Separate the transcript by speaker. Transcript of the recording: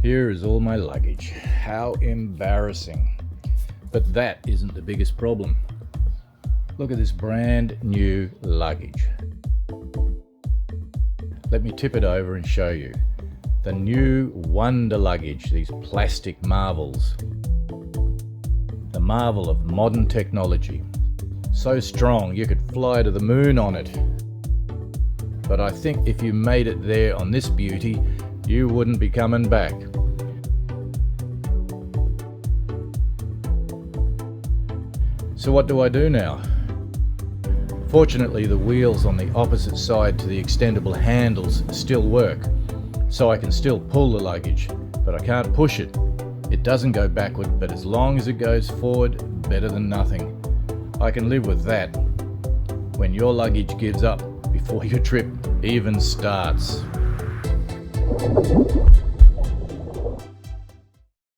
Speaker 1: Here is all my luggage. How embarrassing. But that isn't the biggest problem. Look at this brand new luggage. Let me tip it over and show you. The new Wonder Luggage, these plastic marvels. The marvel of modern technology. So strong you could fly to the moon on it. But I think if you made it there on this beauty, you wouldn't be coming back. So what do I do now? Fortunately, the wheels on the opposite side to the extendable handles still work, so I can still pull the luggage, but I can't push it. It doesn't go backward, but as long as it goes forward, better than nothing. I can live with that. When your luggage gives up before your trip even starts.